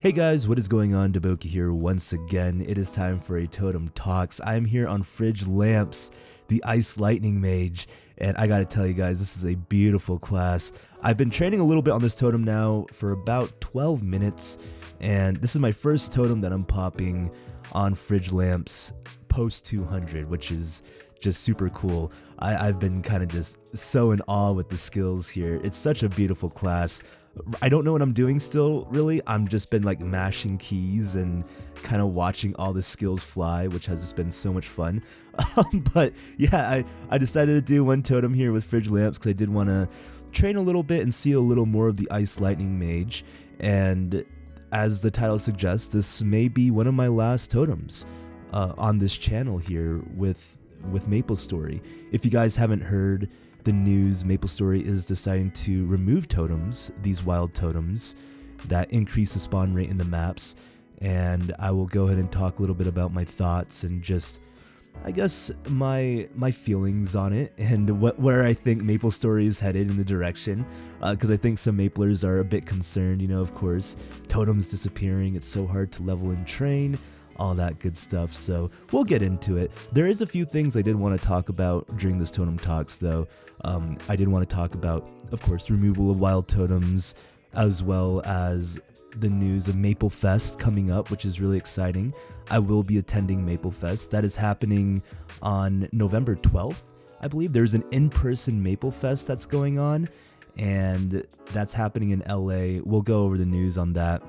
Hey guys, what is going on? DaBoki here once again. It is time for a Totem Talks. I am here on Fridge Lamps, the Ice Lightning Mage, and I gotta tell you guys, this is a beautiful class. I've been training a little bit on this totem now for about 12 minutes, and this is my first totem that I'm popping on Fridge Lamps post 200, which is just super cool. I've been kind of just so in awe with the skills here. It's such a beautiful class. I don't know what I'm doing still, really. I'm just been like mashing keys and kind of watching all the skills fly, which has just been so much fun. But yeah, I decided to do one totem here with Fridge Lamps because I did want to train a little bit and see a little more of the Ice Lightning Mage. And as the title suggests, this may be one of my last totems on this channel here with MapleStory. If you guys haven't heard the news, MapleStory is deciding to remove totems, these wild totems that increase the spawn rate in the maps, and I will go ahead and talk a little bit about my thoughts and just, I guess, my feelings on it and where I think MapleStory is headed in the direction, because I think some Maplers are a bit concerned, you know, of course, totems disappearing, it's so hard to level and train, all that good stuff, so we'll get into it. There is a few things I did want to talk about during this Totem Talks though. I did want to talk about, of course, removal of wild totems, as well as the news of MapleFest coming up, which is really exciting. I will be attending MapleFest. That is happening on November 12th. I believe there's an in-person MapleFest that's going on, and that's happening in LA. We'll go over the news on that.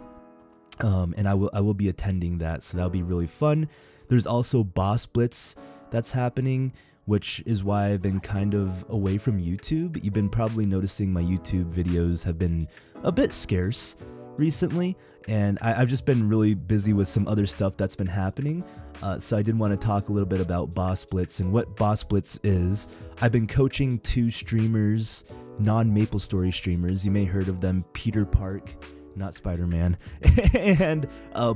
And I will be attending that, so that'll be really fun. There's also Boss Blitz that's happening, which is why I've been kind of away from YouTube. You've been probably noticing my YouTube videos have been a bit scarce recently, and I've just been really busy with some other stuff that's been happening. So I did want to talk a little bit about Boss Blitz and what Boss Blitz is. I've been coaching two streamers, non-MapleStory streamers. You may have heard of them, Peter Park, not Spider-Man, and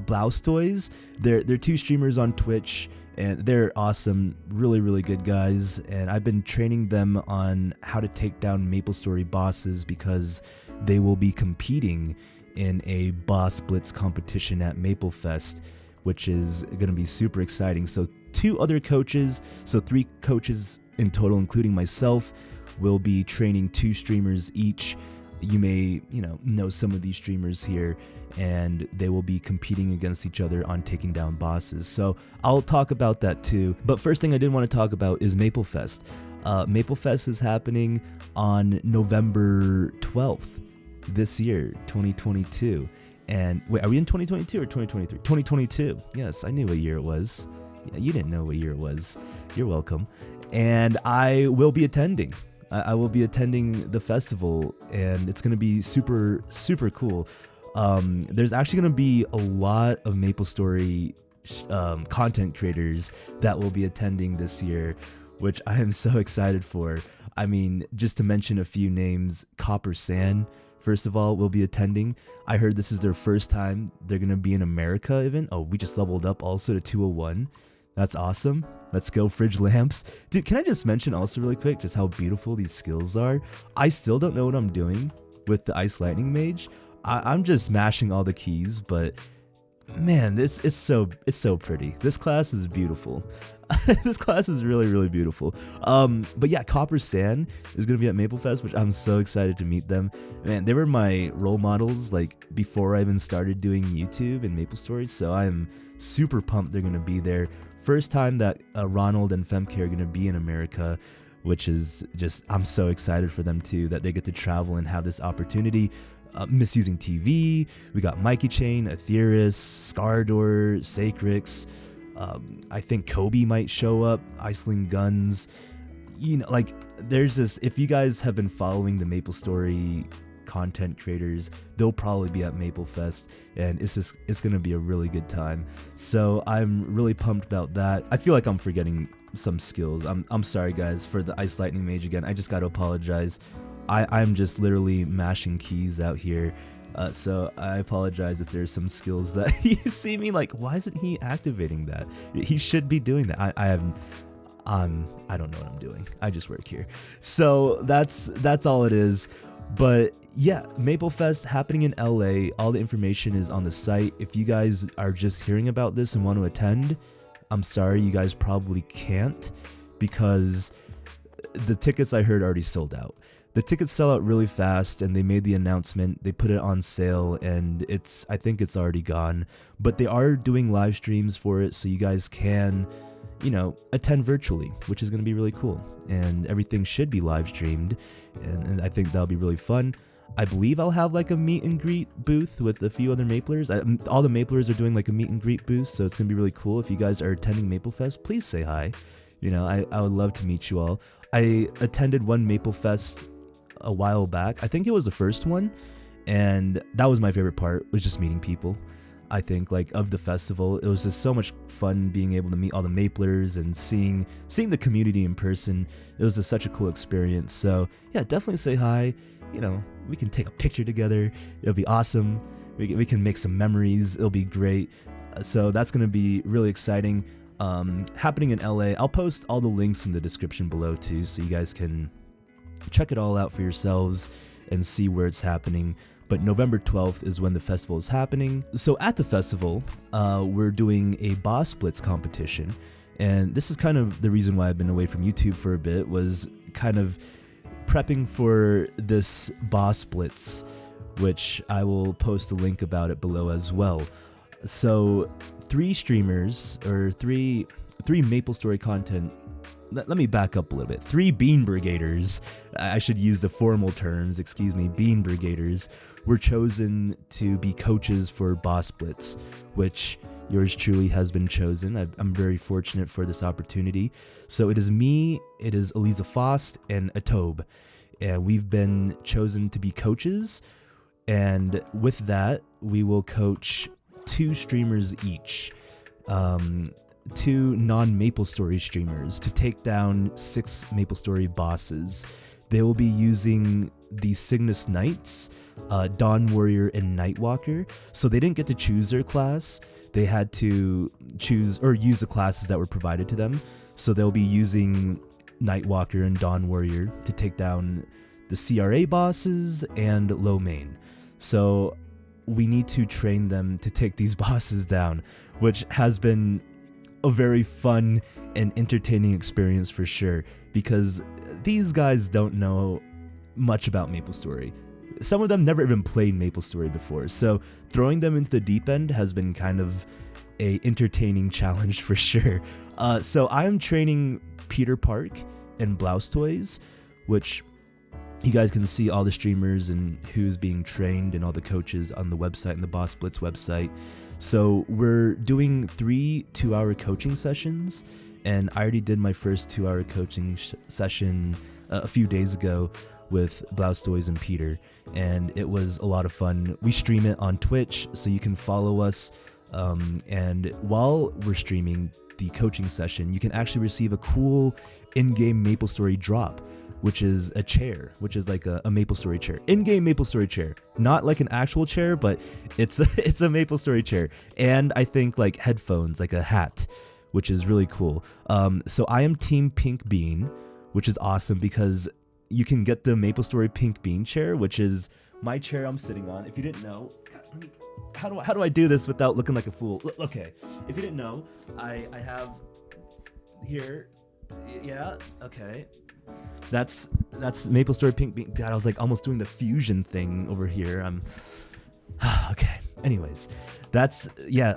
Blouse Toys. They're two streamers on Twitch, and they're awesome, really good guys, and I've been training them on how to take down MapleStory bosses because they will be competing in a Boss Blitz competition at MapleFest, which is going to be super exciting. So two other coaches, so three coaches in total, including myself, will be training two streamers each. You may, know some of these streamers here, and they will be competing against each other on taking down bosses. So I'll talk about that too. But first thing I did want to talk about is MapleFest. MapleFest is happening on November 12th this year, 2022. And wait, are we in 2022 or 2023? 2022. Yes, I knew what year it was. Yeah, you didn't know what year it was. You're welcome. And I will be attending. I will be attending the festival, and it's going to be super cool. There's actually going to be a lot of MapleStory content creators that will be attending this year, which I am so excited for. I mean, just to mention a few names, Copper Sand, first of all, will be attending. I heard this is their first time they're going to be in America even. Oh, we just leveled up also to 201. That's awesome. Let's go, Fridge Lamps. Dude, can I just mention also really quick just how beautiful these skills are? I still don't know what I'm doing with the Ice Lightning Mage. I'm just mashing all the keys, but man, it's so pretty. This class is beautiful. This class is really beautiful. But yeah, Copper Sand is gonna be at MapleFest, which I'm so excited to meet them. Man, they were my role models like before I even started doing YouTube and MapleStory, so I'm super pumped they're gonna be there. First time that Ronald and Femke are gonna be in America, which is just, I'm so excited for them too, that they get to travel and have this opportunity. Misusing TV, we got Mikey Chain, Aetheris, Scardor, Sacrix. I think Kobe might show up, Iceland Guns. There's this, if you guys have been following the MapleStory content creators, they'll probably be at MapleFest, and it's gonna be a really good time. So I'm really pumped about that. I feel like I'm forgetting some skills. I'm sorry guys for the Ice Lightning Mage again. I just gotta apologize. I'm just literally mashing keys out here. So I apologize if there's some skills that you see me like, why isn't he activating that? He should be doing that. I don't know what I'm doing. I just work here. So that's all it is. But yeah, MapleFest happening in LA. All the information is on the site. If you guys are just hearing about this and want to attend, I'm sorry, you guys probably can't, because the tickets I heard already sold out. The tickets sell out really fast, and they made the announcement, they put it on sale, and I think it's already gone. But they are doing live streams for it, so you guys can, attend virtually, which is going to be really cool. And everything should be live streamed, and I think that'll be really fun. I believe I'll have like a meet and greet booth with a few other Maplers. All the Maplers are doing like a meet and greet booth, so it's going to be really cool. If you guys are attending MapleFest, please say hi. I would love to meet you all. I attended one MapleFest a while back. I think it was the first one, and that was my favorite part, was just meeting people. I think of the festival, it was just so much fun being able to meet all the Maplers and seeing the community in person. It was just such a cool experience. So yeah, definitely say hi. We can take a picture together. It'll be awesome. We can make some memories. It'll be great. So that's gonna be really exciting. Happening in LA. I'll post all the links in the description below too, so you guys can check it all out for yourselves and see where it's happening. But November 12th is when the festival is happening. So at the festival, we're doing a boss Blitz competition. And this is kind of the reason why I've been away from YouTube for a bit, was kind of prepping for this boss Blitz, which I will post a link about it below as well. So 3 streamers, or three MapleStory content. Let me back up a little bit. 3 Bean Brigaders, I should use the formal terms, excuse me, Bean Brigaders, were chosen to be coaches for Boss Blitz, which yours truly has been chosen. I'm very fortunate for this opportunity. So it is me, it is Eliza Fost, and Atobe, and we've been chosen to be coaches, and with that, we will coach 2 streamers each. 2 non-MapleStory streamers to take down 6 MapleStory bosses. They will be using the Cygnus Knights, Dawn Warrior, and Nightwalker. So they didn't get to choose their class. They had to choose or use the classes that were provided to them. So they'll be using Nightwalker and Dawn Warrior to take down the CRA bosses and Low Main. So we need to train them to take these bosses down, which has been a very fun and entertaining experience for sure, because these guys don't know much about MapleStory. Some of them never even played MapleStory before, so throwing them into the deep end has been kind of a entertaining challenge for sure. So I am training Peter Park and Blouse Toys, which you guys can see all the streamers and who's being trained and all the coaches on the website and the Boss Blitz website. So we're doing 3 2-hour coaching sessions, and I already did my first 2-hour coaching session a few days ago with Blouse Toys and Peter, and it was a lot of fun. We stream it on Twitch, so you can follow us, and while we're streaming the coaching session, you can actually receive a cool in-game MapleStory drop, which is a chair, which is like a MapleStory chair, in-game MapleStory chair, not like an actual chair, but it's a MapleStory chair, and I think like headphones, like a hat, which is really cool. So I am Team Pink Bean, which is awesome because you can get the MapleStory Pink Bean chair, which is my chair I'm sitting on. If you didn't know, God, how do I do this without looking like a fool? Okay, if you didn't know, I have here, yeah, okay. That's MapleStory Pink Bean. God, I was like almost doing the fusion thing over here. Okay. Anyways,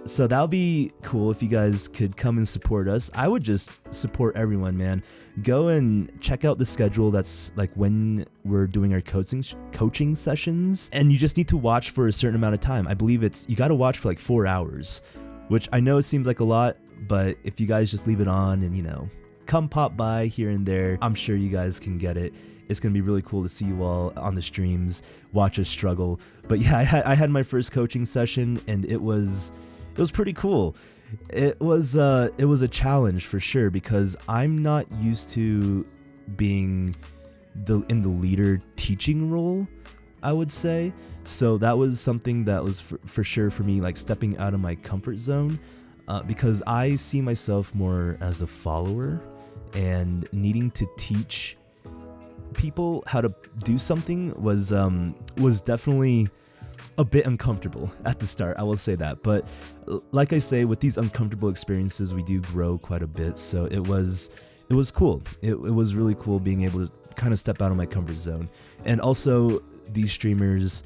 so that'll be cool if you guys could come and support us. I would just support everyone, man. Go and check out the schedule. That's like when we're doing our coaching sessions, and you just need to watch for a certain amount of time. I believe you got to watch for like 4 hours, which I know it seems like a lot, but if you guys just leave it on and come pop by here and there, I'm sure you guys can get it. It's gonna be really cool to see you all on the streams, watch us struggle. But yeah, I had my first coaching session, and it was pretty cool. It was a challenge for sure, because I'm not used to being in the leader teaching role, I would say. So that was something that was for sure for me, like stepping out of my comfort zone, because I see myself more as a follower and needing to teach people how to do something was definitely a bit uncomfortable at the start, I will say that. But like I say, with these uncomfortable experiences, we do grow quite a bit. So it was cool. It was really cool being able to kind of step out of my comfort zone. And also these streamers,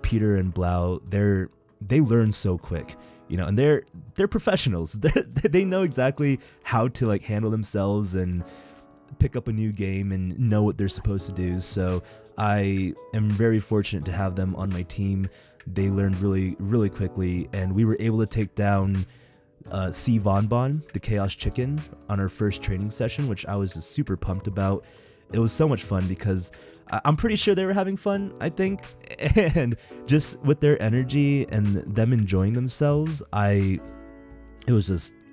Peter and Blau, they learn so quick, you know, and they're professionals. They know exactly how to like handle themselves and pick up a new game and know what they're supposed to do. So I am very fortunate to have them on my team. They learned really quickly, and we were able to take down C Bonbon, the Chaos Chicken, on our first training session, which I was just super pumped about. It was so much fun because I'm pretty sure they were having fun, I think, and just with their energy and them enjoying themselves, it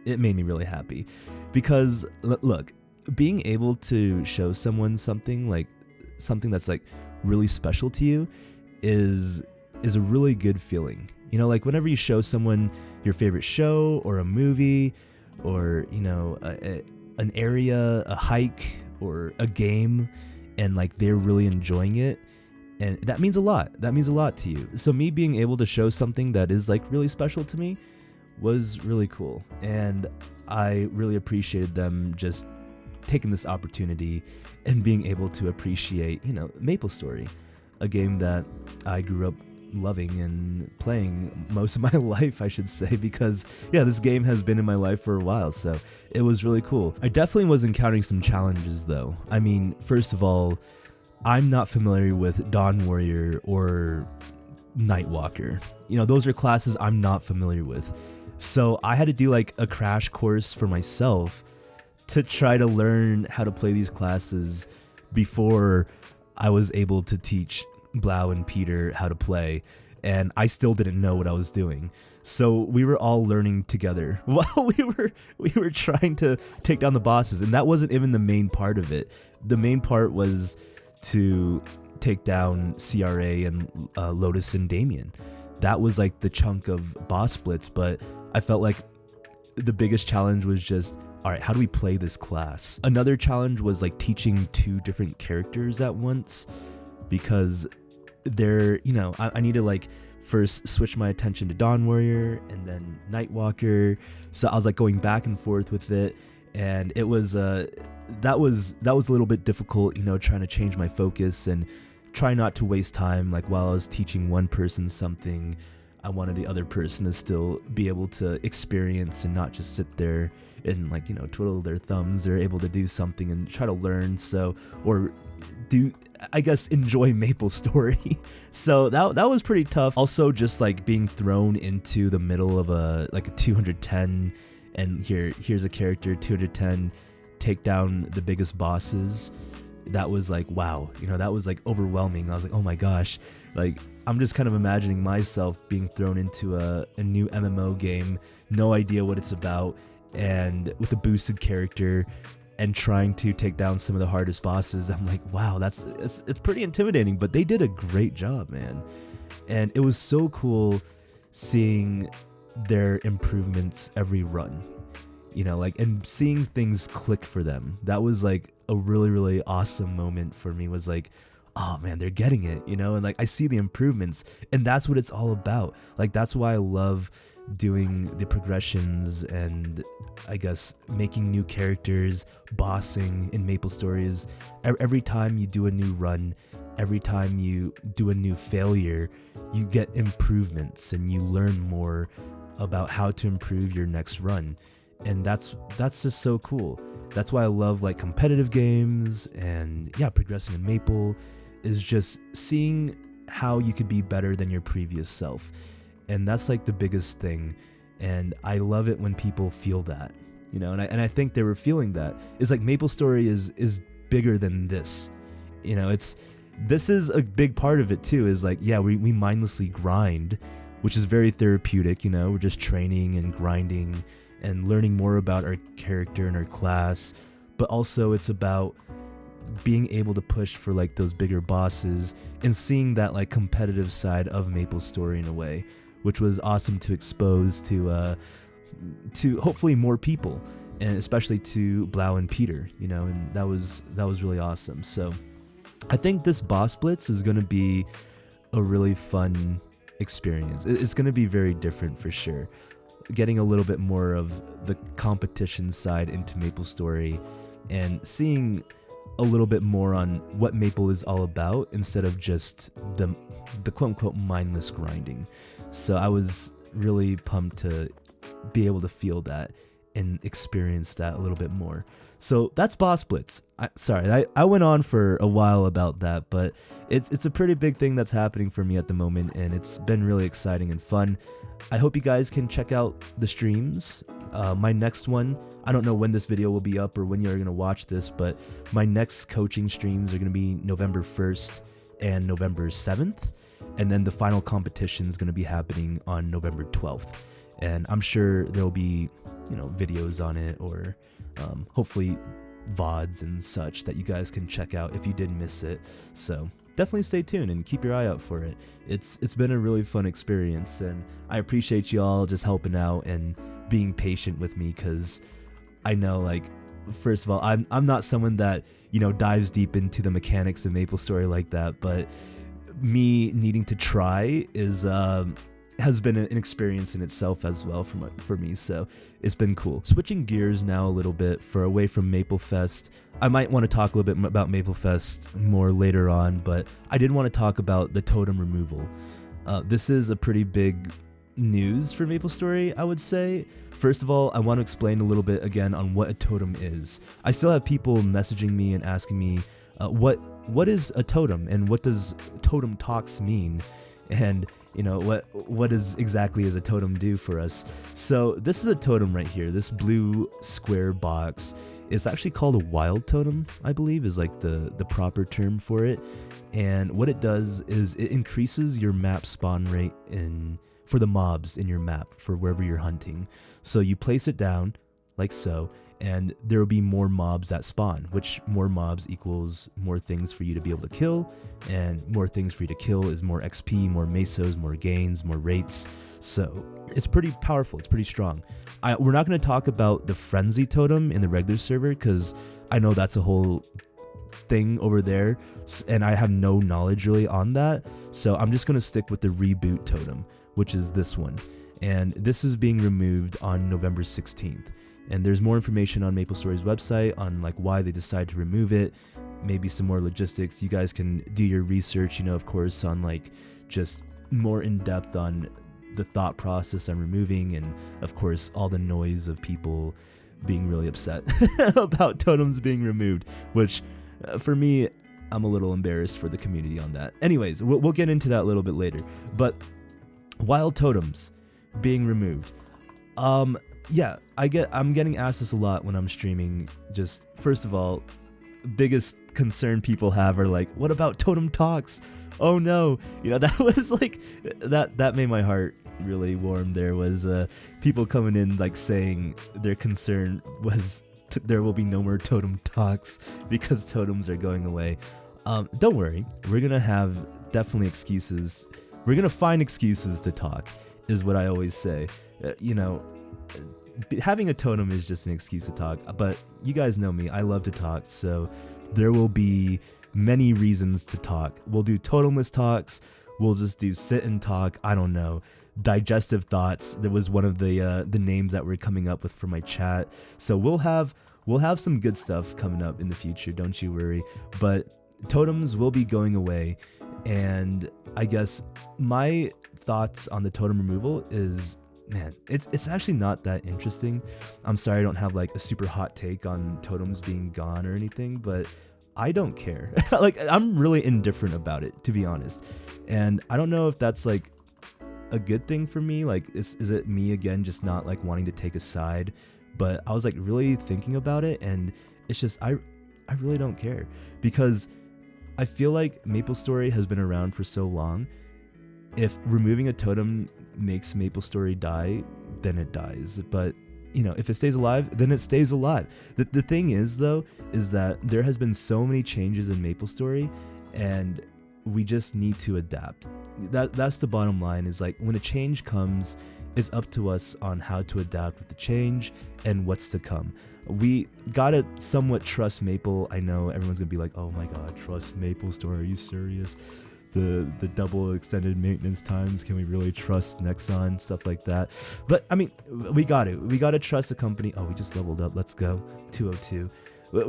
made me really happy. Because look, being able to show someone something that's like really special to you is a really good feeling. You know, like whenever you show someone your favorite show or a movie or, you know, an area, a hike or a game, and like they're really enjoying it, and that means a lot. That means a lot to you. So me being able to show something that is like really special to me was really cool, and I really appreciated them just taking this opportunity and being able to appreciate, you know, MapleStory, a game that I grew up loving and playing most of my life, I should say, because yeah, this game has been in my life for a while, so it was really cool. I definitely was encountering some challenges though. I mean, first of all, I'm not familiar with Dawn Warrior or Nightwalker. You know, those are classes I'm not familiar with. So I had to do like a crash course for myself to try to learn how to play these classes before I was able to teach Blau and Peter how to play, and I still didn't know what I was doing. So we were all learning together while we were trying to take down the bosses, and that wasn't even the main part of it. The main part was to take down CRA and Lotus and Damien. That was like the chunk of boss Blitz, but I felt like the biggest challenge was just, all right, how do we play this class? Another challenge was like teaching 2 different characters at once, because they're, you know, I need to like first switch my attention to Dawn Warrior and then Nightwalker. So I was like going back and forth with it, and it was that was a little bit difficult, you know, trying to change my focus and try not to waste time. Like while I was teaching one person something, I wanted the other person to still be able to experience and not just sit there and like, you know, twiddle their thumbs. They're able to do something and try to learn, so, or do, I guess, enjoy MapleStory. So that was pretty tough. Also, just like being thrown into the middle of a 210, and here's a character 210, take down the biggest bosses. That was like, wow, you know, that was like overwhelming. I was like, oh my gosh, like I'm just kind of imagining myself being thrown into a new MMO game, no idea what it's about, and with a boosted character and trying to take down some of the hardest bosses. I'm like, wow, it's pretty intimidating, but they did a great job, man. And it was so cool seeing their improvements every run, you know, like, and seeing things click for them. That was like a really awesome moment for me, was like, oh man, they're getting it, you know, and like I see the improvements, and that's what it's all about. Like that's why I love doing the progressions and I guess making new characters, bossing in MapleStory. Is every time you do a new run, every time you do a new failure, you get improvements and you learn more about how to improve your next run. And that's just so cool. That's why I love like competitive games, and yeah, progressing in Maple is just seeing how you could be better than your previous self. And that's like the biggest thing. And I love it when people feel that, you know, and I think they were feeling that. It's like MapleStory is bigger than this, you know, this is a big part of it too, is like, yeah, we mindlessly grind, which is very therapeutic, you know, we're just training and grinding and learning more about our character and our class, but also it's about being able to push for like those bigger bosses and seeing that like competitive side of MapleStory in a way, which was awesome to expose to hopefully more people, and especially to Blau and Peter, you know, and that was really awesome. So I think this boss blitz is going to be a really fun experience. It's going to be very different for sure. Getting a little bit more of the competition side into MapleStory and seeing a little bit more on what Maple is all about instead of just the quote-unquote mindless grinding. So I was really pumped to be able to feel that and experience that a little bit more. So that's Boss Blitz. I went on for a while about that, but it's a pretty big thing that's happening for me at the moment, and it's been really exciting and fun. I hope you guys can check out the streams. My next one, I don't know when this video will be up or when you're going to watch this, but my next coaching streams are going to be November 1st and November 7th, and then the final competition is going to be happening on November 12th. And I'm sure there'll be, videos on it, or hopefully VODs and such that you guys can check out if you did miss it. So definitely stay tuned and keep your eye out for it. It's been a really fun experience, and I appreciate y'all just helping out and being patient with me, because I know, like, first of all, I'm not someone that dives deep into the mechanics of MapleStory like that, but me needing to try has been an experience in itself as well for me, so it's been cool. Switching gears now a little bit away from MapleFest, I might want to talk a little bit about MapleFest more later on, but I did want to talk about the totem removal. This is a pretty big news for MapleStory, I would say. First of all, I want to explain a little bit again on what a totem is. I still have people messaging me and asking me, what is a totem, and what does totem talks mean? And what exactly is a totem do for us? So this is a totem right here. This blue square box is actually called a wild totem, I believe, is like the proper term for it. And what it does is it increases your map spawn rate for the mobs in your map for wherever you're hunting. So you place it down like so, and there will be more mobs that spawn, which more mobs equals more things for you to be able to kill, and more things for you to kill is more XP, more mesos, more gains, more rates. So it's pretty powerful, it's pretty strong. We're not going to talk about the frenzy totem in the regular server, because I know that's a whole thing over there, and I have no knowledge really on that, so I'm just going to stick with the reboot totem, which is this one, and this is being removed on November 16th. And there's more information on MapleStory's website on like why they decide to remove it, maybe some more logistics. You guys can do your research, of course, on like just more in depth on the thought process on removing, and of course all the noise of people being really upset about totems being removed, which for me, I'm a little embarrassed for the community on that. Anyways, we'll get into that a little bit later. But wild totems being removed. Yeah, I'm getting asked this a lot when I'm streaming. Just first of all, biggest concern people have are like, what about totem talks? Oh no, that was like that made my heart really warm. There was people coming in like saying their concern was there will be no more totem talks because totems are going away. Don't worry, we're gonna have definitely excuses. We're gonna find excuses to talk, is what I always say. Having a totem is just an excuse to talk, but you guys know me, I love to talk, so there will be many reasons to talk. We'll do totemless talks, we'll just do sit and talk, I don't know, digestive thoughts. There was one of the names that we're coming up with for my chat, so we'll have some good stuff coming up in the future, don't you worry. But totems will be going away, and I guess my thoughts on the totem removal is, man, it's actually not that interesting. I'm sorry I don't have like a super hot take on totems being gone or anything, but I don't care. Like, I'm really indifferent about it, to be honest. And I don't know if that's like a good thing for me. Like, is it me again just not like wanting to take a side? But I was like really thinking about it, and it's just I really don't care, because I feel like MapleStory has been around for so long. If removing a totem makes MapleStory die, then it dies. But if it stays alive, then it stays alive. The thing is, though, is that there has been so many changes in MapleStory, and we just need to adapt. That's the bottom line, is like when a change comes it's up to us on how to adapt with the change and what's to come. We gotta somewhat trust Maple. I know everyone's gonna be like, oh my god, trust MapleStory, are you serious? The double extended maintenance times, can we really trust Nexon, stuff like that? But I mean, we gotta trust a company. Oh, we just leveled up, let's go, 202.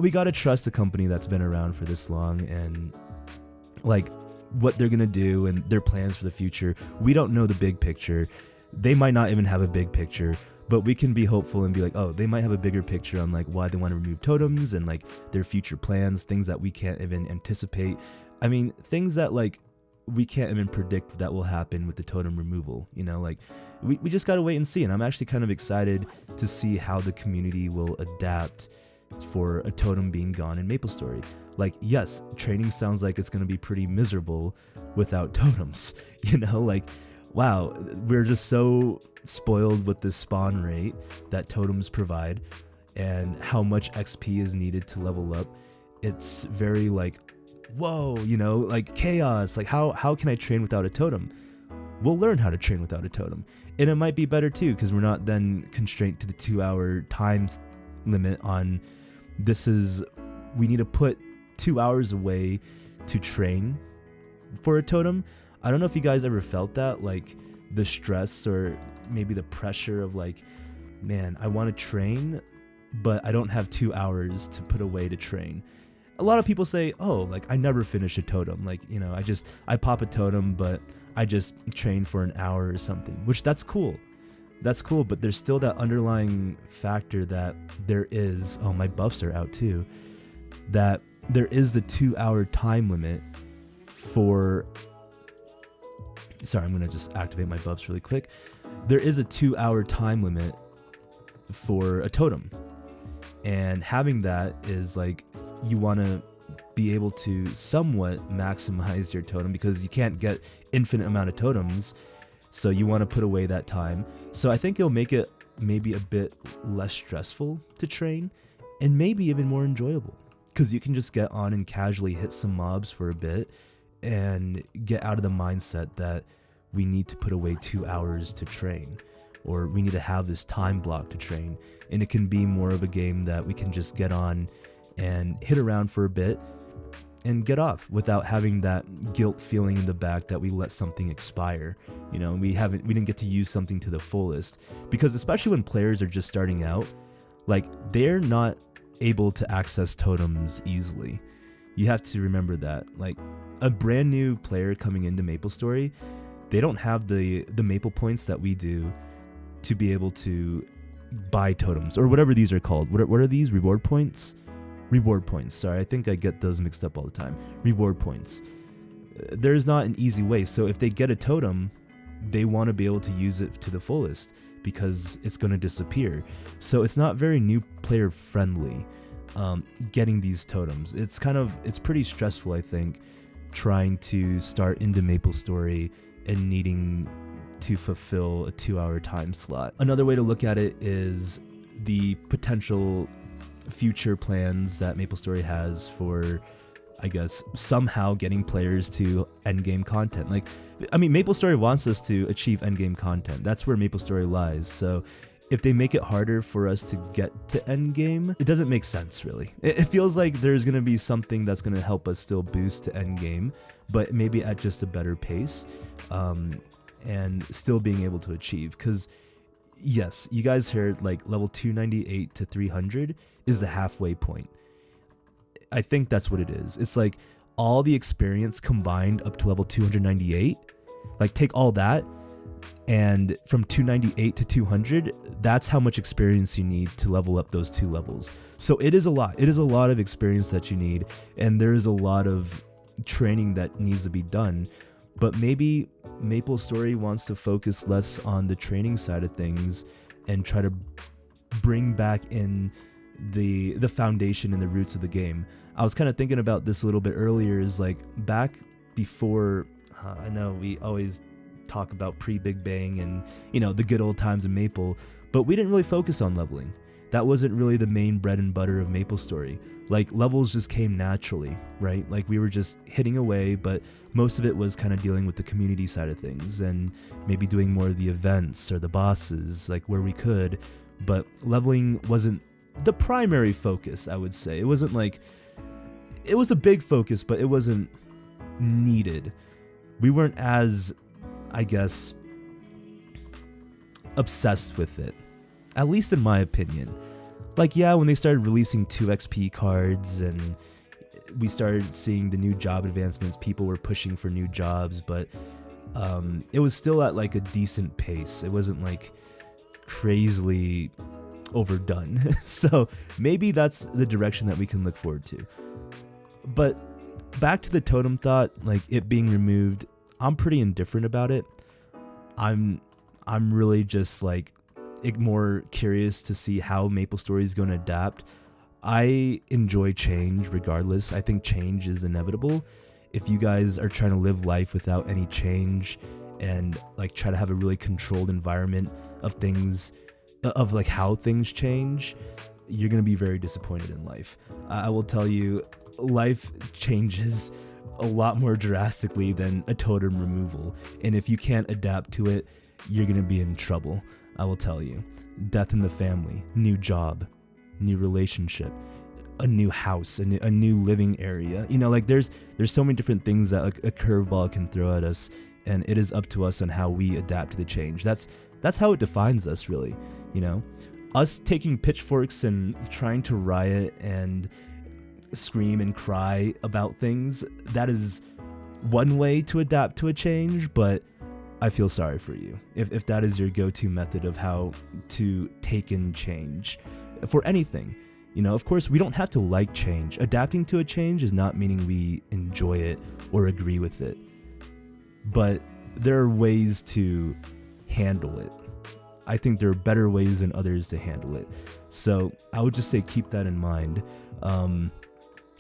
We gotta trust a company that's been around for this long, and like what they're gonna do and their plans for the future. We don't know the big picture. They might not even have a big picture, but we can be hopeful and be like, oh, they might have a bigger picture on like why they want to remove totems and like their future plans, things that we can't even anticipate. I mean, things that like we can't even predict that will happen with the totem removal, you know, like we just gotta wait and see. And I'm actually kind of excited to see how the community will adapt for a totem being gone in MapleStory. Like, yes, training sounds like it's gonna be pretty miserable without totems, you know, like, wow, we're just so spoiled with the spawn rate that totems provide and how much XP is needed to level up. It's very like, whoa, you know, like chaos. Like how can I train without a totem? We'll learn how to train without a totem. And it might be better too, because we're not then constrained to the 2-hour time limit on we need to put 2 hours away to train for a totem. I don't know if you guys ever felt that, like the stress or maybe the pressure of like, man, I want to train, but I don't have 2 hours to put away to train. A lot of people say, oh, like I never finish a totem. Like, you know, I pop a totem, but I just train for an hour or something, which that's cool. That's cool, but there's still that underlying factor that there is, oh, my buffs are out too, that there is the 2-hour time limit for, sorry, I'm gonna just activate my buffs really quick. There is a 2-hour time limit for a totem. And having that is like, you want to be able to somewhat maximize your totem because you can't get infinite amount of totems, so you want to put away that time. So I think it'll make it maybe a bit less stressful to train and maybe even more enjoyable, because you can just get on and casually hit some mobs for a bit and get out of the mindset that we need to put away 2 hours to train, or we need to have this time block to train. And it can be more of a game that we can just get on and hit around for a bit and get off without having that guilt feeling in the back that we let something expire. You know, we didn't get to use something to the fullest, because especially when players are just starting out, like they're not able to access totems easily. You have to remember that. Like a brand new player coming into MapleStory, they don't have the maple points that we do to be able to buy totems, or whatever these are called. What are these? Reward points? Reward points. Sorry, I think I get those mixed up all the time. Reward points. There's not an easy way. So if they get a totem, they want to be able to use it to the fullest because it's going to disappear. So it's not very new player friendly, getting these totems. It's pretty stressful, I think, trying to start into MapleStory and needing to fulfill a 2-hour time slot. Another way to look at it is the potential future plans that MapleStory has for, I guess, somehow getting players to endgame content. Like, I mean, MapleStory wants us to achieve endgame content. That's where MapleStory lies. So if they make it harder for us to get to endgame, it doesn't make sense, really. It feels like there's going to be something that's going to help us still boost to endgame, but maybe at just a better pace, and still being able to achieve. Because yes, you guys heard, like, level 298 to 300 is the halfway point. I think that's what it is. It's like all the experience combined up to level 298. Like, take all that, and from 298 to 200, that's how much experience you need to level up those 2 levels. So it is a lot. It is a lot of experience that you need, and there is a lot of training that needs to be done. But maybe MapleStory wants to focus less on the training side of things and try to bring back in the foundation and the roots of the game. I was kind of thinking about this a little bit earlier, is like back before, I know we always talk about pre-Big Bang and, you know, the good old times of Maple, but we didn't really focus on leveling. that wasn't really the main bread and butter of MapleStory. Like, levels just came naturally, right? Like, we were just hitting away, but most of it was kind of dealing with the community side of things and maybe doing more of the events or the bosses, like where we could. But leveling wasn't the primary focus, I would say. It wasn't like, it was a big focus, but it wasn't needed. We weren't as, I guess, obsessed with it, at least in my opinion. Like, yeah, when they started releasing 2 XP cards and we started seeing the new job advancements, people were pushing for new jobs, but it was still at like a decent pace. It wasn't like crazily overdone. So maybe that's the direction that we can look forward to. But back to the totem thought, like it being removed, I'm pretty indifferent about it. I'm really just like more curious to see how MapleStory is going to adapt. I enjoy change regardless. I think change is inevitable. If you guys are trying to live life without any change and like try to have a really controlled environment of things, of like how things change, you're going to be very disappointed in life. I will tell you, life changes a lot more drastically than a totem removal. And if you can't adapt to it, you're going to be in trouble. I will tell you. Death in the family, new job, new relationship, a new house, a new living area. You know, like there's so many different things that a curveball can throw at us, and it is up to us on how we adapt to the change. That's how it defines us, really. You know, us taking pitchforks and trying to riot and scream and cry about things, that is one way to adapt to a change, but I feel sorry for you if that is your go-to method of how to take in change for anything. You know, of course, we don't have to like change. Adapting to a change is not meaning we enjoy it or agree with it, but there are ways to handle it. I think there are better ways than others to handle it. So I would just say keep that in mind.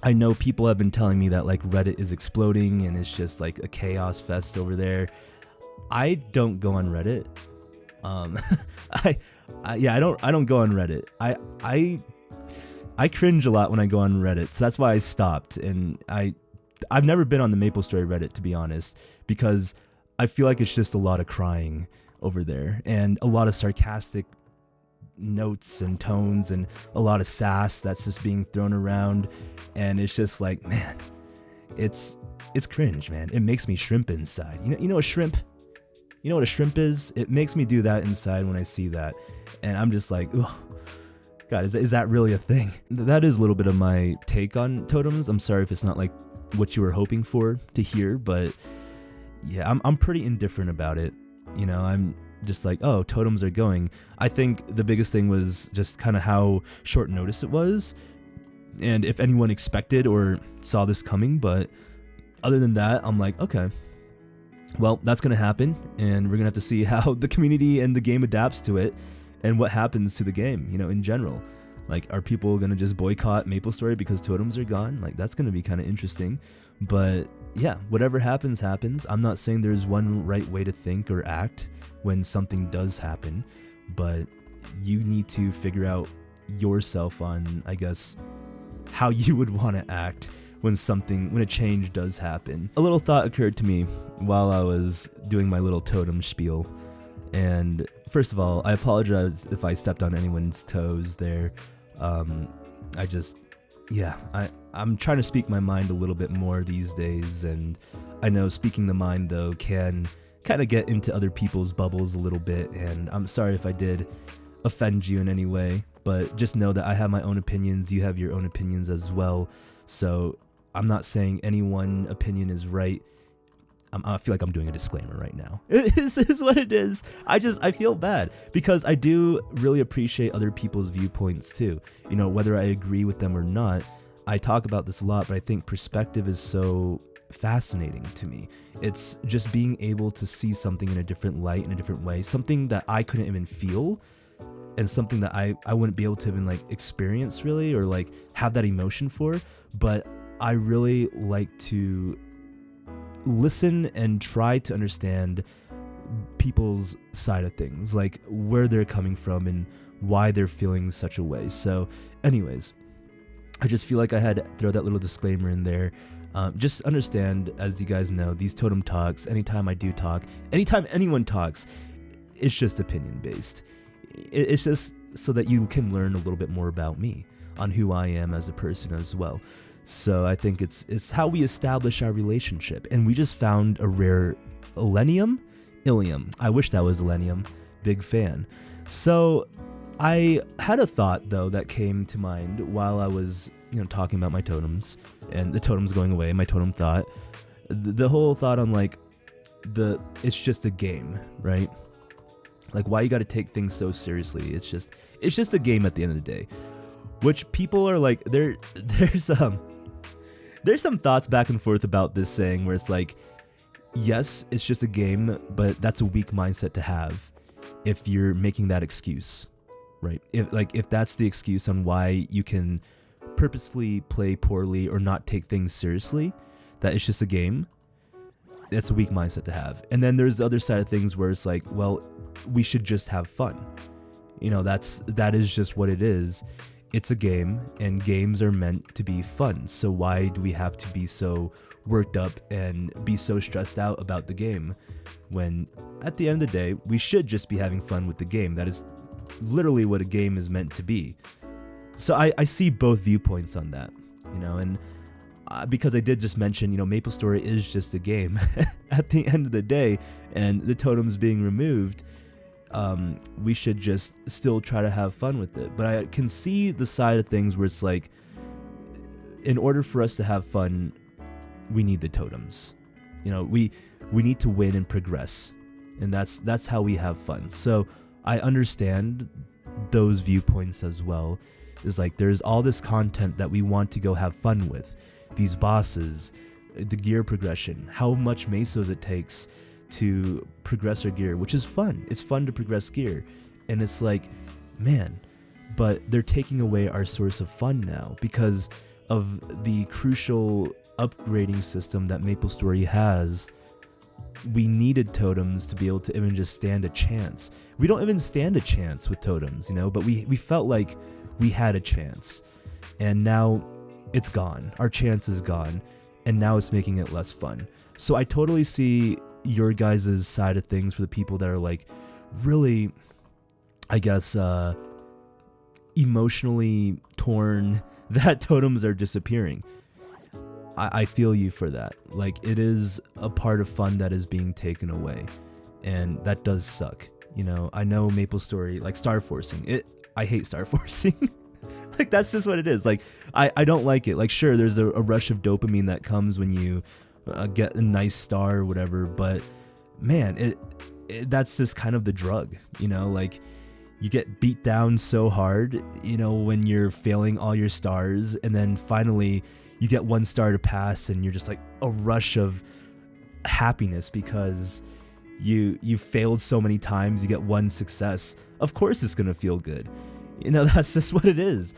I know people have been telling me that like Reddit is exploding and it's just like a chaos fest over there. I don't go on Reddit. I don't go on Reddit. I cringe a lot when I go on Reddit, so that's why I stopped. And I've never been on the MapleStory Reddit, to be honest, because I feel like it's just a lot of crying over there and a lot of sarcastic notes and tones and a lot of sass that's just being thrown around, and it's just like, man, it's cringe, man. It makes me shrimp inside. You know a shrimp? You know what a shrimp is? It makes me do that inside when I see that. And I'm just like, ugh, God, is that really a thing? That is a little bit of my take on totems. I'm sorry if it's not like what you were hoping for to hear, but yeah, I'm pretty indifferent about it. You know, I'm just like, oh, totems are going. I think the biggest thing was just kind of how short notice it was, and if anyone expected or saw this coming. But other than that, I'm like, okay, well, that's going to happen, and we're going to have to see how the community and the game adapts to it and what happens to the game, you know, in general. Like, are people going to just boycott MapleStory because totems are gone? Like, that's going to be kind of interesting. But yeah, whatever happens, happens. I'm not saying there's one right way to think or act when something does happen, but you need to figure out yourself on, I guess, how you would want to act when a change does happen. A little thought occurred to me while I was doing my little totem spiel. And first of all, I apologize if I stepped on anyone's toes there. I'm trying to speak my mind a little bit more these days, and I know speaking the mind, though, can kind of get into other people's bubbles a little bit, and I'm sorry if I did offend you in any way, but just know that I have my own opinions, you have your own opinions as well, so I'm not saying any one opinion is right. I feel like I'm doing a disclaimer right now. This is what it is. I feel bad because I do really appreciate other people's viewpoints too. You know, whether I agree with them or not, I talk about this a lot, but I think perspective is so fascinating to me. It's just being able to see something in a different light, in a different way, something that I couldn't even feel, and something that I wouldn't be able to even like experience really, or like have that emotion for, but I really like to listen and try to understand people's side of things, like where they're coming from and why they're feeling such a way. So anyways, I just feel like I had to throw that little disclaimer in there. Just understand, as you guys know, these totem talks, anytime I do talk, anytime anyone talks, it's just opinion based. It's just so that you can learn a little bit more about me, on who I am as a person as well. So I think it's how we establish our relationship. And we just found a rare Ilium. I wish that was Ilium. Big fan. So I had a thought though that came to mind while I was, talking about my totems and the totems going away. My totem thought, the whole thought on like it's just a game, right? Like, why you got to take things so seriously? It's just a game at the end of the day. Which people are like, there's some thoughts back and forth about this saying where it's like, yes, it's just a game, but that's a weak mindset to have if you're making that excuse, right? If that's the excuse on why you can purposely play poorly or not take things seriously, that it's just a game, that's a weak mindset to have. And then there's the other side of things where it's like, well, we should just have fun. That is just what it is. It's a game, and games are meant to be fun. So why do we have to be so worked up and be so stressed out about the game when at the end of the day, we should just be having fun with the game? That is literally what a game is meant to be. So I see both viewpoints on that, and because I did just mention, MapleStory is just a game at the end of the day, and the totems being removed, we should just still try to have fun with it. But I can see the side of things where it's like, in order for us to have fun, we need the totems. We need to win and progress, and that's how we have fun. So I understand those viewpoints as well. Is like, there's all this content that we want to go have fun with, these bosses, the gear progression, how much mesos it takes to progress our gear, which is fun. It's fun to progress gear, and it's like, man, but they're taking away our source of fun now because of the crucial upgrading system that MapleStory has. We needed totems to be able to even just stand a chance. We don't even stand a chance with totems, but we felt like we had a chance, and now it's gone. Our chance is gone, and now it's making it less fun. So I totally see your guys' side of things for the people that are like really, I guess, emotionally torn that totems are disappearing. I feel you for that. Like, it is a part of fun that is being taken away, and that does suck. I know MapleStory, like star forcing. I hate star forcing. Like, that's just what it is. Like, I don't like it. Like, sure, there's a rush of dopamine that comes when you get a nice star or whatever, but man, that's just kind of the drug, like, you get beat down so hard, when you're failing all your stars, and then finally you get one star to pass, and you're just like a rush of happiness because you failed so many times, you get one success. Of course it's gonna feel good. That's just what it is.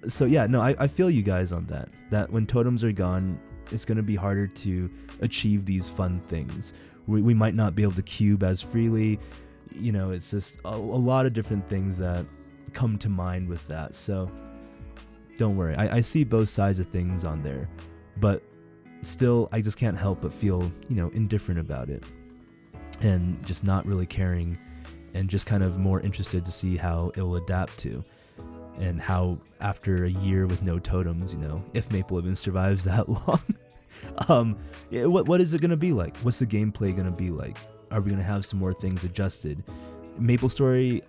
So yeah, no, I feel you guys on that when totems are gone, it's gonna be harder to achieve these fun things. We might not be able to cube as freely, it's just a lot of different things that come to mind with that. So don't worry, I see both sides of things on there, but still, I just can't help but feel, indifferent about it, and just not really caring, and just kind of more interested to see how it'll adapt to, and how after a year with no totems, if Maple even survives that long, what is it going to be like? What's the gameplay going to be like? Are we going to have some more things adjusted? MapleStory,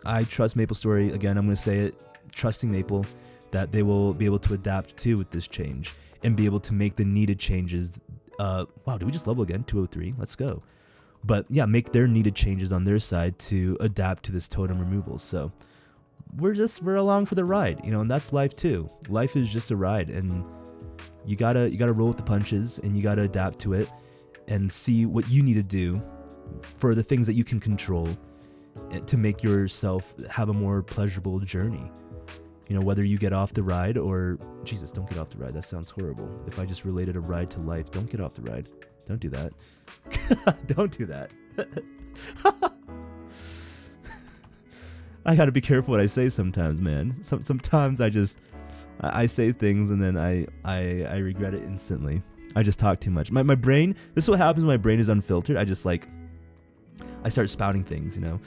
I trust MapleStory. Again, I'm going to say it, trusting Maple, that they will be able to adapt to with this change, and be able to make the needed changes. Wow, did we just level again? 203, let's go. But yeah, make their needed changes on their side to adapt to this totem removal. So we're along for the ride, and that's life too. Life is just a ride, and you gotta roll with the punches, and you gotta adapt to it, and see what you need to do for the things that you can control to make yourself have a more pleasurable journey. Whether you get off the ride or, Jesus, don't get off the ride. That sounds horrible. If I just related a ride to life, don't get off the ride. Don't do that. Don't do that. I gotta be careful what I say sometimes, man. Sometimes I say things and then I regret it instantly. I just talk too much. My brain, this is what happens when my brain is unfiltered. I start spouting things, you know?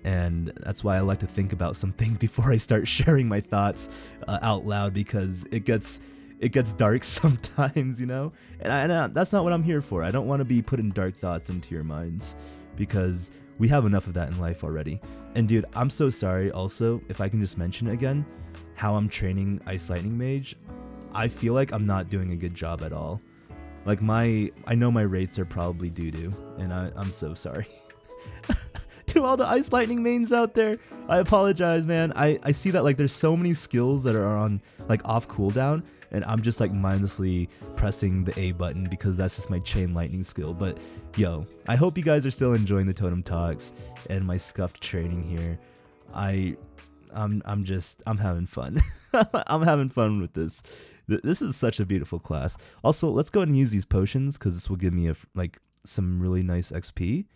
And that's why I like to think about some things before I start sharing my thoughts out loud, because it gets dark sometimes, you know? And that's not what I'm here for. I don't want to be putting dark thoughts into your minds, because we have enough of that in life already. And dude, I'm so sorry also, if I can just mention again, how I'm training Ice Lightning Mage. I feel like I'm not doing a good job at all. Like I know my rates are probably doo-doo, and I'm so sorry. To all the Ice Lightning mains out there, I apologize, man. I see that like there's so many skills that are on like off cooldown, and I'm just like mindlessly pressing the A button because that's just my chain lightning skill. But yo, I hope you guys are still enjoying the Totem Talks and my scuffed training here. I'm having fun. I'm having fun with this. This is such a beautiful class. Also, let's go ahead and use these potions, because this will give me like some really nice XP.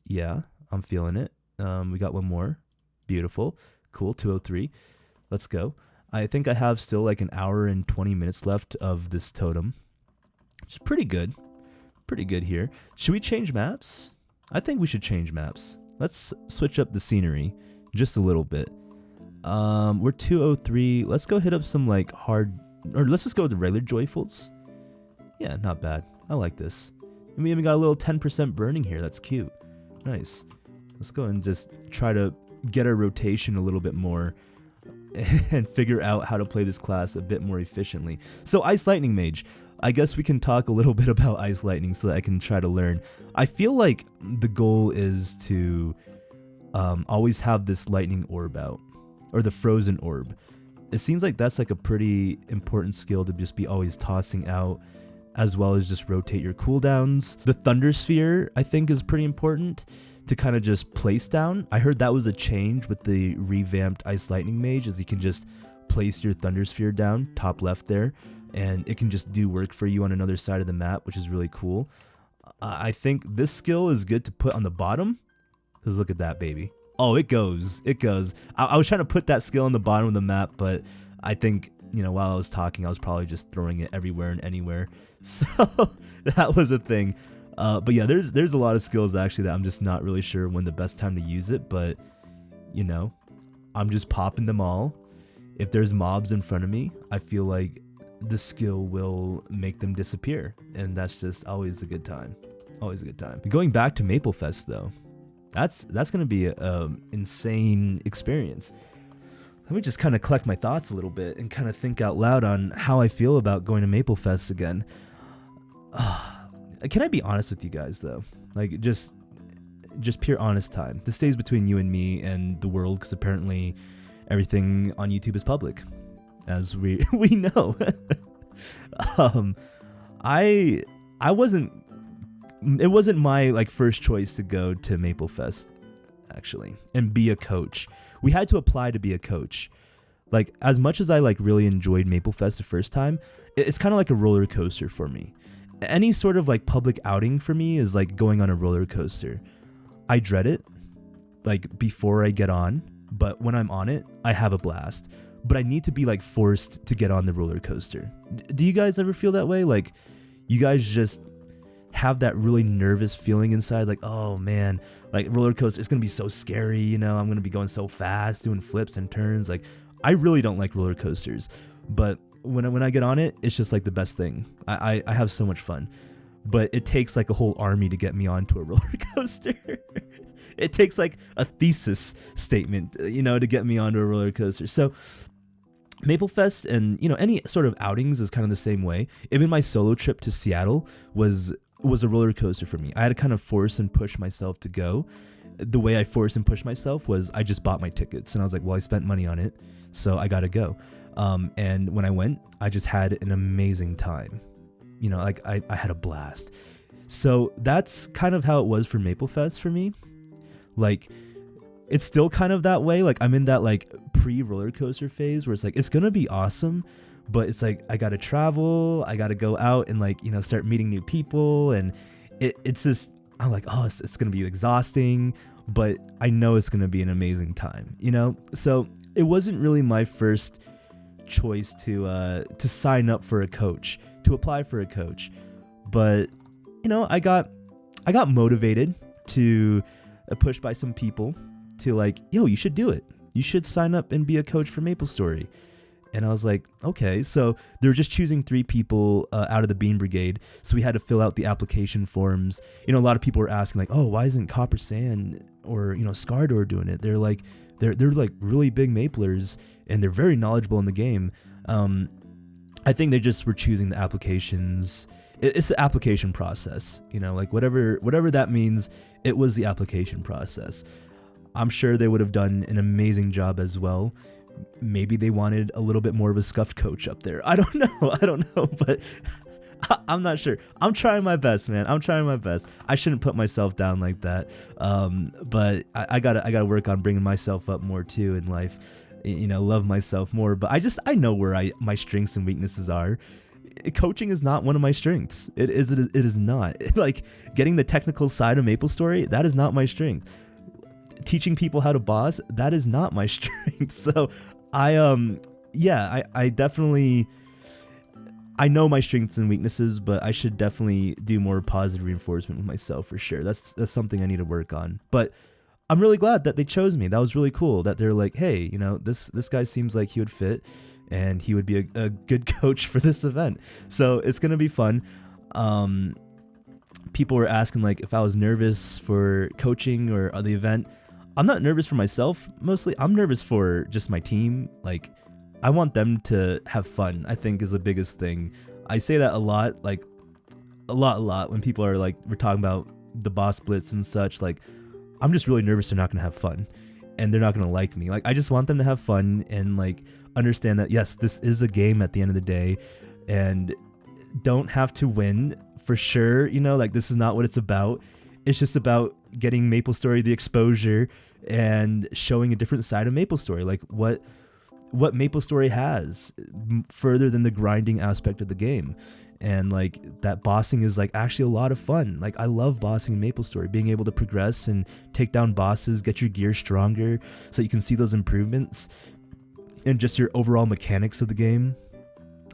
Yeah, I'm feeling it. We got one more. Beautiful. Cool, 203. Let's go. I think I have still like an hour and 20 minutes left of this totem, which is pretty good. Pretty good here. Should we change maps? I think we should change maps. Let's switch up the scenery just a little bit. We're 203. Let's go hit up some like hard, or let's just go with the regular joyfuls. Yeah, not bad. I like this. And we even got a little 10% burning here. That's cute. Nice. Let's go and just try to get our rotation a little bit more and figure out how to play this class a bit more efficiently. So Ice Lightning Mage, I guess we can talk a little bit about Ice Lightning so that I can try to learn. I feel like the goal is to always have this lightning orb out, or the frozen orb. It seems like that's like a pretty important skill to just be always tossing out, as well as just rotate your cooldowns. The Thunder Sphere, I think, is pretty important to kind of just place down. I heard that was a change with the revamped Ice Lightning Mage, is you can just place your Thunder Sphere down, top left there, and it can just do work for you on another side of the map, which is really cool. I think this skill is good to put on the bottom, because look at that, baby. Oh, it goes. It goes. I was trying to put that skill on the bottom of the map, but I think, you know, while I was talking, I was probably just throwing it everywhere and anywhere. So that was a thing. But yeah, there's a lot of skills actually that I'm just not really sure when the best time to use it, but you know, I'm just popping them all. If there's mobs in front of me, I feel like the skill will make them disappear, and that's just always a good time. Always a good time. Going back to MapleFest though, that's gonna be an insane experience. Let me just kind of collect my thoughts a little bit and kind of think out loud on how I feel about going to MapleFest again. Can I be honest with you guys though? Like just pure honest time. This stays between you and me and the world, because apparently everything on YouTube is public, as we know. It wasn't my like first choice to go to MapleFest actually and be a coach. We had to apply to be a coach. Like, as much as I like really enjoyed MapleFest the first time, it's kind of like a roller coaster for me. Any sort of like public outing for me is like going on a roller coaster. I dread it like before I get on, but when I'm on it, I have a blast. But I need to be like forced to get on the roller coaster. Do you guys ever feel that way? Like, you guys just have that really nervous feeling inside, like, oh man, like roller coaster, it's gonna be so scary, you know, I'm gonna be going so fast, doing flips and turns. Like, I really don't like roller coasters, but when I get on it, it's just like the best thing. I have so much fun, but it takes like a whole army to get me onto a roller coaster. It takes like a thesis statement, you know, to get me onto a roller coaster. So MapleFest and, you know, any sort of outings is kind of the same way. Even my solo trip to Seattle was a roller coaster for me. I had to kind of force and push myself to go. The way I forced and pushed myself was I just bought my tickets, and I was like, well, I spent money on it, so I gotta go. And when I went, I just had an amazing time. You know, like I had a blast. So that's kind of how it was for MapleFest for me. Like, it's still kind of that way. Like, I'm in that like pre-roller coaster phase where it's like, it's gonna be awesome, but it's like, I gotta travel, I gotta go out and like, you know, start meeting new people, and it's just, I'm like, oh, it's gonna be exhausting, but I know it's gonna be an amazing time, you know? So it wasn't really my first choice to sign up for a coach, to apply for a coach, but you know, I got motivated to pushed by some people to like, yo, you should do it. You should sign up and be a coach for MapleStory. And I was like, okay. So they were just choosing 3 people out of the Bean Brigade. So we had to fill out the application forms. You know, a lot of people were asking like, oh, why isn't Copper Sand or, you know, Scardor doing it? They're like, they're like really big Maplers and they're very knowledgeable in the game. I think they just were choosing the applications. It's the application process, you know, like whatever that means. It was the application process. I'm sure they would have done an amazing job as well. Maybe they wanted a little bit more of a scuffed coach up there. I don't know, but I'm not sure. I'm trying my best, man. I'm trying my best. I shouldn't put myself down like that. But I gotta work on bringing myself up more too in life. You know, love myself more. But I know where my strengths and weaknesses are. Coaching is not one of my strengths. It is not. Like getting the technical side of MapleStory, that is not my strength. Teaching people how to boss, that is not my strength. So I definitely, I know my strengths and weaknesses, but I should definitely do more positive reinforcement with myself for sure. That's something I need to work on. But I'm really glad that they chose me. That was really cool that they're like, hey, you know, this guy seems like he would fit and he would be a good coach for this event. So it's going to be fun. People were asking like if I was nervous for coaching or the event. I'm not nervous for myself, mostly. I'm nervous for just my team. Like, I want them to have fun, I think is the biggest thing. I say that a lot, like, a lot when people are like, we're talking about the boss Blitz and such. Like, I'm just really nervous they're not going to have fun and they're not going to like me. Like, I just want them to have fun and, like, understand that, yes, this is a game at the end of the day and don't have to win for sure. You know, like, this is not what it's about. It's just about getting MapleStory the exposure and showing a different side of MapleStory, like what MapleStory has further than the grinding aspect of the game. And like that bossing is like actually a lot of fun. Like I love bossing in MapleStory, being able to progress and take down bosses, get your gear stronger so you can see those improvements and just your overall mechanics of the game.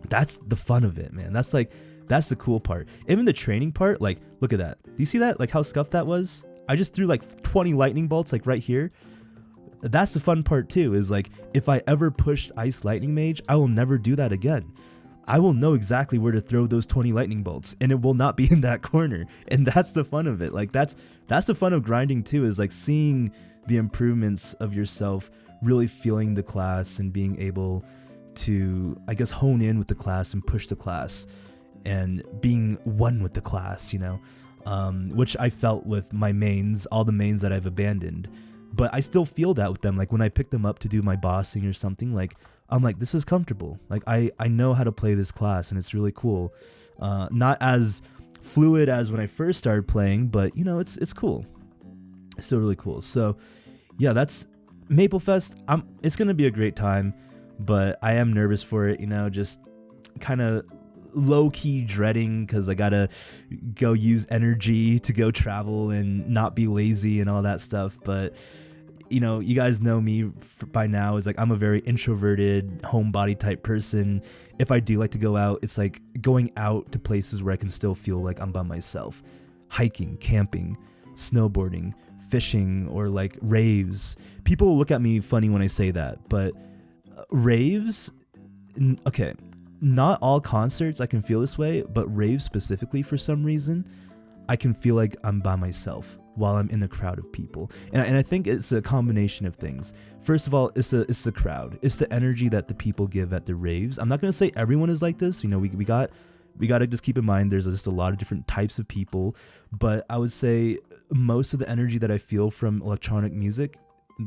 That's the fun of it, man. That's the cool part. Even the training part, like, look at that. Do you see that? Like how scuffed that was? I just threw like 20 lightning bolts like right here. That's the fun part too, is like, if I ever pushed Ice Lightning Mage, I will never do that again. I will know exactly where to throw those 20 lightning bolts and it will not be in that corner. And that's the fun of it. Like that's the fun of grinding too, is like seeing the improvements of yourself, really feeling the class and being able to, I guess, hone in with the class and push the class and being one with the class, you know, which I felt with my mains, all the mains that I've abandoned. But I still feel that with them. Like when I pick them up to do my bossing or something, like I'm like, this is comfortable. Like I know how to play this class and it's really cool. Not as fluid as when I first started playing, but you know, it's cool. It's still really cool. So yeah, that's MapleFest. It's going to be a great time, but I am nervous for it, you know, just kind of low-key dreading because I gotta go use energy to go travel and not be lazy and all that stuff. But you know, you guys know me by now, is like I'm a very introverted homebody type person. If I do like to go out, it's like going out to places where I can still feel like I'm by myself. Hiking, camping, snowboarding, fishing, or like raves. People look at me funny when I say that, but raves, okay, not all concerts I can feel this way, but raves specifically, for some reason, I can feel like I'm by myself while I'm in a crowd of people. And I think it's a combination of things. First of all, it's the crowd. It's the energy that the people give at the raves. I'm not going to say everyone is like this. You know, we got to just keep in mind there's just a lot of different types of people. But I would say most of the energy that I feel from electronic music,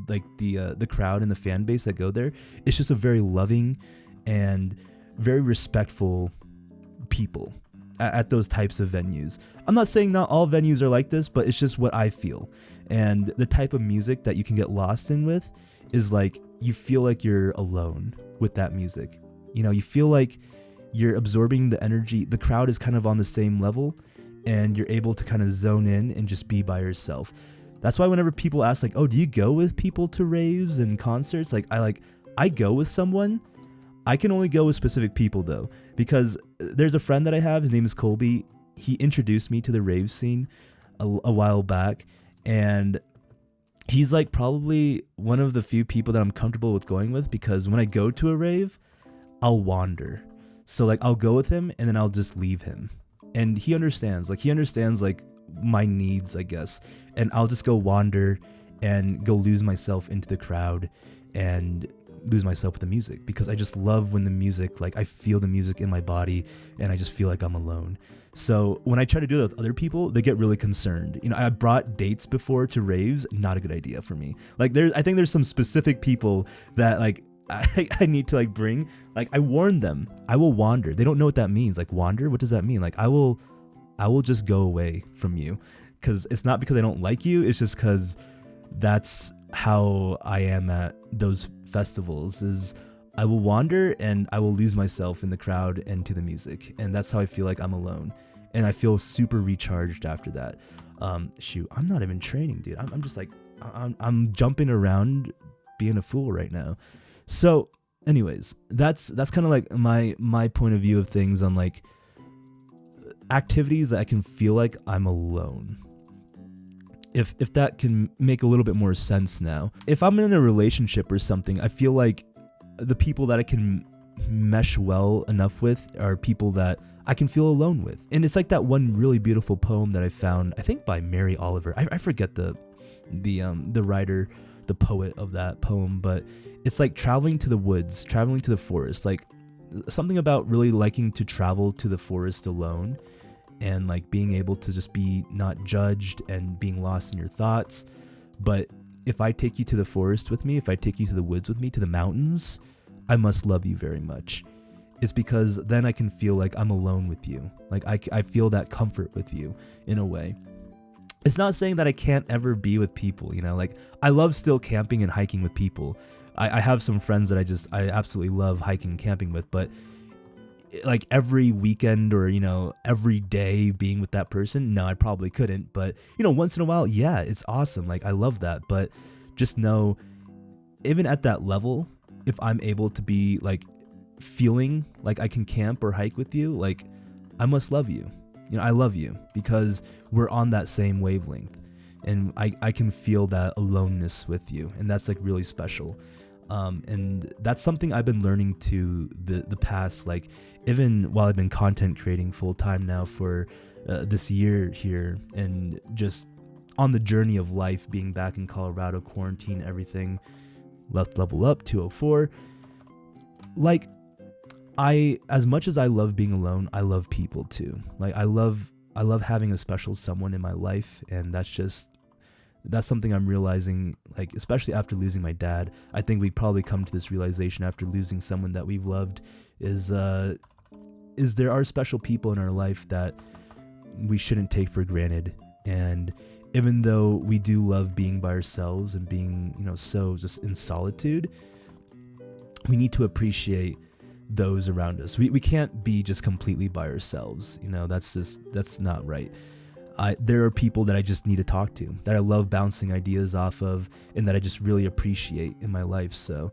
like the crowd and the fan base that go there, it's just a very loving and very respectful people at those types of venues. I'm not saying not all venues are like this, but it's just what I feel. And the type of music that you can get lost in with is like, you feel like you're alone with that music. You know, you feel like you're absorbing the energy. The crowd is kind of on the same level and you're able to kind of zone in and just be by yourself. That's why whenever people ask like, oh, do you go with people to raves and concerts? I go with someone. I can only go with specific people though, because there's a friend that I have, his name is Colby. He introduced me to the rave scene a while back, and he's like probably one of the few people that I'm comfortable with going with, because when I go to a rave, I'll wander. So like I'll go with him and then I'll just leave him. And he understands like my needs, I guess. And I'll just go wander and go lose myself into the crowd and lose myself with the music, because I just love when the music, like I feel the music in my body and I just feel like I'm alone. So when I try to do that with other people, they get really concerned. You know, I brought dates before to raves, not a good idea for me. Like I think there's some specific people that like I need to like bring. Like I warn them, I will wander. They don't know what that means. Like wander, what does that mean? Like I will just go away from you, because it's not because I don't like you. It's just because that's how I am at those festivals. Is I will wander and I will lose myself in the crowd and to the music, and that's how I feel like I'm alone, and I feel super recharged after that. Shoot, I'm not even training, dude. I'm just like I'm jumping around being a fool right now. So anyways, that's kind of like my point of view of things on like activities that I can feel like I'm alone. If that can make a little bit more sense now. If I'm in a relationship or something, I feel like the people that I can mesh well enough with are people that I can feel alone with. And it's like that one really beautiful poem that I found, I think by Mary Oliver. I forget the writer, the poet of that poem, but it's like traveling to the woods, traveling to the forest, like something about really liking to travel to the forest alone, and like being able to just be not judged and being lost in your thoughts. But if I take you to the forest with me, if I take you to the woods with me, to the mountains, I must love you very much. It's because then I can feel like I'm alone with you. Like I feel that comfort with you in a way. It's not saying that I can't ever be with people, you know, like I love still camping and hiking with people. I have some friends that I absolutely love hiking and camping with, but like every weekend or, you know, every day being with that person, no, I probably couldn't. But, you know, once in a while, yeah, it's awesome. Like I love that. But just know, even at that level, if I'm able to be like feeling like I can camp or hike with you, like I must love you. You know, I love you because we're on that same wavelength, and I can feel that aloneness with you, and that's like really special. And that's something I've been learning to the past, like even while I've been content creating full time now for this year here, and just on the journey of life, being back in Colorado, quarantine, everything, left level up 204. Like as much as I love being alone, I love people too. Like I love having a special someone in my life, and that's something I'm realizing, like especially after losing my dad. I think we probably come to this realization after losing someone that we've loved is there are special people in our life that we shouldn't take for granted. And even though we do love being by ourselves and being, you know, so just in solitude, we need to appreciate those around us. We can't be just completely by ourselves, you know. That's not right. There are people that I just need to talk to, that I love bouncing ideas off of, and that I just really appreciate in my life. So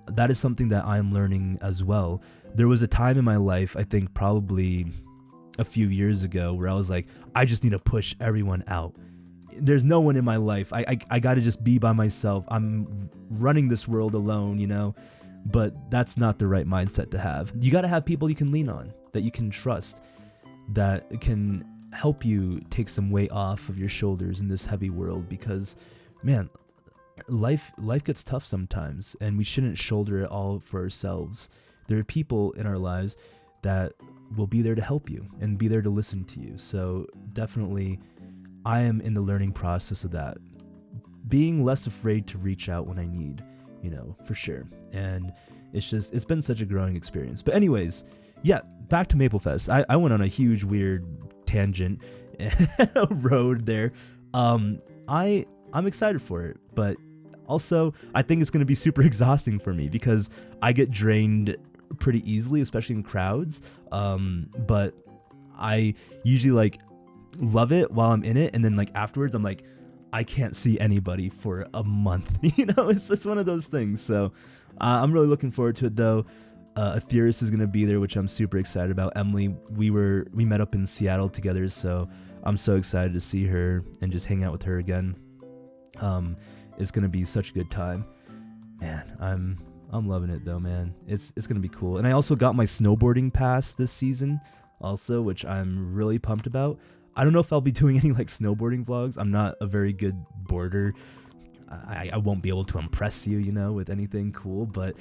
that is something that I'm learning as well. There was a time in my life, I think probably a few years ago, where I was like, I just need to push everyone out. There's no one in my life. I got to just be by myself. I'm running this world alone, you know. But that's not the right mindset to have. You got to have people you can lean on, that you can trust, that can help you take some weight off of your shoulders in this heavy world, because man, life gets tough sometimes, and we shouldn't shoulder it all for ourselves. There are people in our lives that will be there to help you and be there to listen to you. So definitely I am in the learning process of that, being less afraid to reach out when I need, you know, for sure. And it's been such a growing experience. But anyways, yeah, back to MapleFest. I went on a huge weird tangent road there. I'm excited for it, but also I think it's going to be super exhausting for me, because I get drained pretty easily, especially in crowds. But I usually like love it while I'm in it, and then like afterwards I'm like, I can't see anybody for a month. You know, it's one of those things. So I'm really looking forward to it though. Aetherius is gonna be there, which I'm super excited about. Emily, we met up in Seattle together, so I'm so excited to see her and just hang out with her again. It's gonna be such a good time, man. I'm loving it though, man. It's gonna be cool. And I also got my snowboarding pass this season, also, which I'm really pumped about. I don't know if I'll be doing any like snowboarding vlogs. I'm not a very good boarder. I won't be able to impress you, you know, with anything cool. But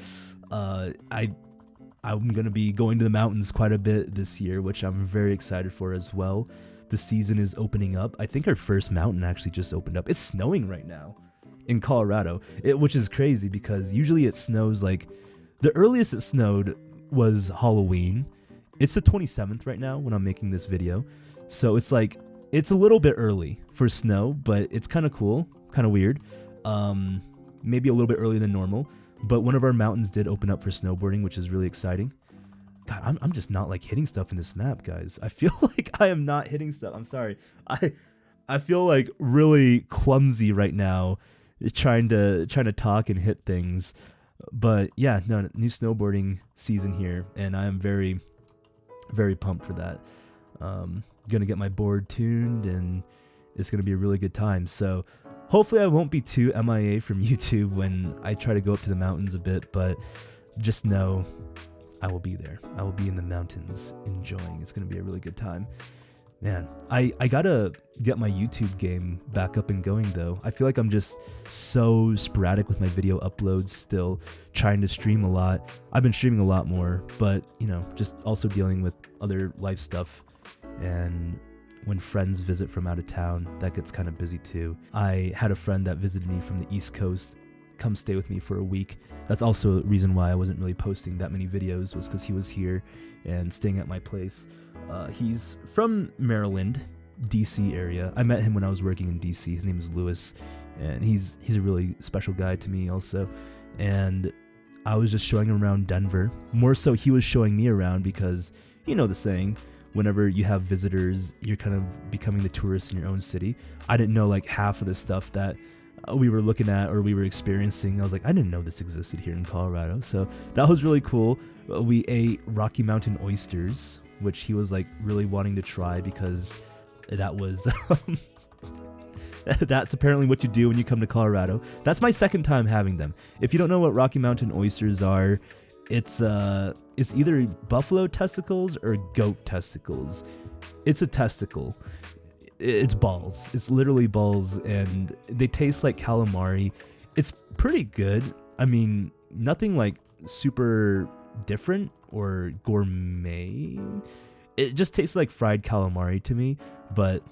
I'm gonna be going to the mountains quite a bit this year, which I'm very excited for as well. The season is opening up. I think our first mountain actually just opened up. It's snowing right now in Colorado, which is crazy because usually it snows like the earliest it snowed was Halloween. It's the 27th right now when I'm making this video. So it's like, it's a little bit early for snow, but it's kind of cool, kind of weird. Maybe a little bit earlier than normal, but one of our mountains did open up for snowboarding, which is really exciting. God, I'm just not like hitting stuff in this map, guys. I feel like I am not hitting stuff. I'm sorry. I feel like really clumsy right now, trying to talk and hit things. But yeah, no, new snowboarding season here, and I am very, very pumped for that. Gonna get my board tuned, and it's gonna be a really good time. So hopefully I won't be too MIA from YouTube when I try to go up to the mountains a bit, but just know I will be there. I will be in the mountains enjoying. It's gonna be a really good time. Man, I gotta get my YouTube game back up and going though. I feel like I'm just so sporadic with my video uploads still, trying to stream a lot. I've been streaming a lot more, but you know, just also dealing with other life stuff. And when friends visit from out of town, that gets kind of busy too. I had a friend that visited me from the East Coast come stay with me for a week. That's also a reason why I wasn't really posting that many videos, was because he was here and staying at my place. He's from Maryland, DC area. I met him when I was working in DC. His name is Lewis, and he's a really special guy to me also. And I was just showing him around Denver. More so, he was showing me around because, you know the saying, whenever you have visitors, you're kind of becoming the tourist in your own city. I didn't know like half of the stuff that we were looking at or we were experiencing. I was like, I didn't know this existed here in Colorado. So that was really cool. We ate Rocky Mountain oysters, which he was like really wanting to try because that was that's apparently what you do when you come to Colorado. That's my second time having them. If you don't know what Rocky Mountain oysters are, it's either buffalo testicles or goat testicles. It's a testicle. It's balls. It's literally balls, and they taste like calamari. It's pretty good. I mean, nothing like super different or gourmet. It just tastes like fried calamari to me, but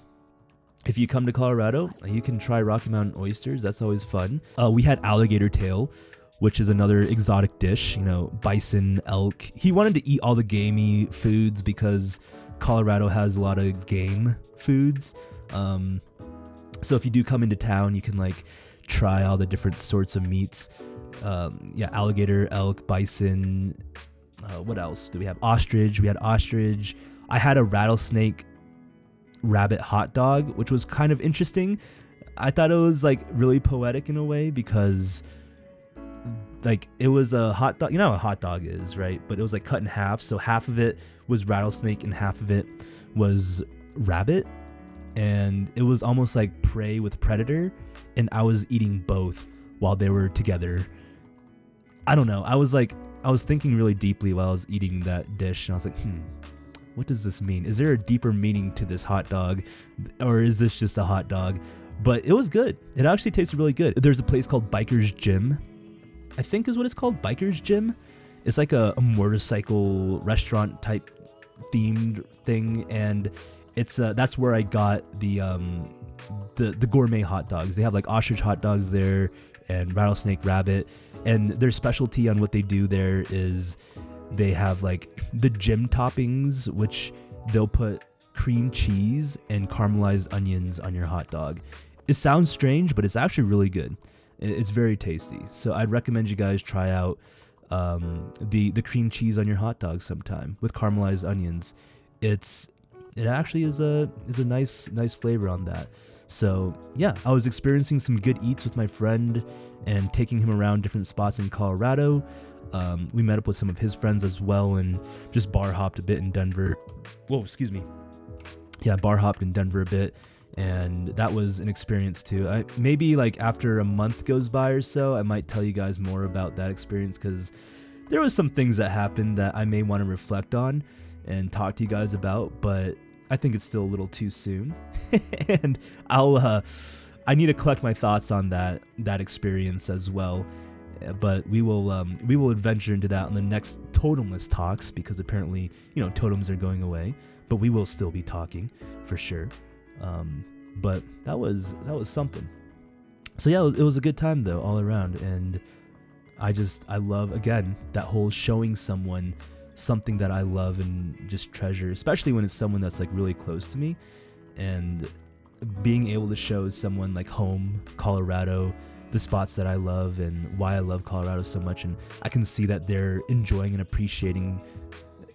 if you come to Colorado, you can try Rocky Mountain oysters. That's always fun. We had alligator tail, which is another exotic dish, you know, bison, elk. He wanted to eat all the gamey foods because Colorado has a lot of game foods. So if you do come into town, you can like try all the different sorts of meats. Yeah, alligator, elk, bison. What else do we have? Ostrich. We had ostrich. I had a rattlesnake rabbit hot dog, which was kind of interesting. I thought it was like really poetic in a way because like it was a hot dog, you know how a hot dog is, right? But it was like cut in half, so half of it was rattlesnake and half of it was rabbit, and it was almost like prey with predator, and I was eating both while they were together. I don't know, I was thinking really deeply while I was eating that dish, and I was like, what does this mean? Is there a deeper meaning to this hot dog, or is this just a hot dog? But it was good. It actually tasted really good. There's a place called Biker's Gym, I think is what it's called, Biker's Gym. It's like a motorcycle restaurant type themed thing, and it's that's where I got the gourmet hot dogs. They have like ostrich hot dogs there and rattlesnake rabbit, and their specialty on what they do there is they have like the gym toppings, which they'll put cream cheese and caramelized onions on your hot dog. It sounds strange, but it's actually really good. It's very tasty. So I'd recommend you guys try out the cream cheese on your hot dog sometime with caramelized onions. It's it actually is a nice flavor on that. So yeah, I was experiencing some good eats with my friend and taking him around different spots in Colorado. We met up with some of his friends as well and just bar hopped a bit in Denver. Whoa, excuse me. Yeah, bar hopped in Denver a bit, and that was an experience too. Maybe like after a month goes by or so, I might tell you guys more about that experience, because there was some things that happened that I may want to reflect on and talk to you guys about, but I think it's still a little too soon. And I need to collect my thoughts on that experience as well. But we will adventure into that on the next Totemless talks, because apparently, totems are going away, but we will still be talking for sure. But that was something. So yeah, it was a good time though, all around, and I love, again, that whole showing someone something that I love and just treasure, especially when it's someone that's like really close to me, and being able to show someone like home, Colorado, the spots that I love and why I love Colorado so much, and I can see that they're enjoying and appreciating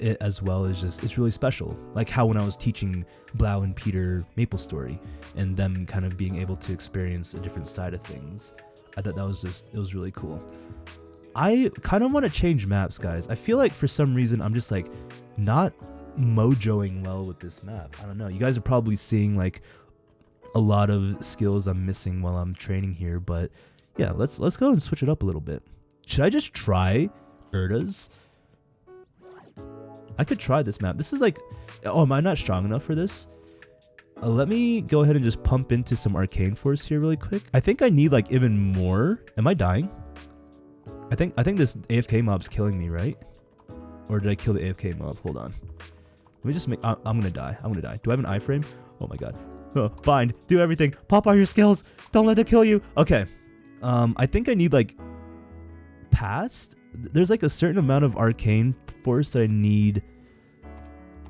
it as well, it's really special. Like how when I was teaching Blau and Peter MapleStory and them kind of being able to experience a different side of things, I thought that was it was really cool. I kind of want to change maps, guys. I feel like for some reason I'm just like not mojoing well with this map. I don't know. You guys are probably seeing like a lot of skills I'm missing while I'm training here, but yeah, let's go and switch it up a little bit. Should I just try Urdas? I could try this map. This is like, oh, am I not strong enough for this? Let me go ahead and just pump into some Arcane Force here really quick. I think I need like even more. Am I dying? I think this AFK mob's killing me, right? Or did I kill the AFK mob? Hold on. Let me just make, I'm gonna die. I'm gonna die. Do I have an iframe? Oh my god. Oh, bind. Do everything. Pop all your skills. Don't let it kill you. Okay. I think I need like past. There's like a certain amount of Arcane Force that I need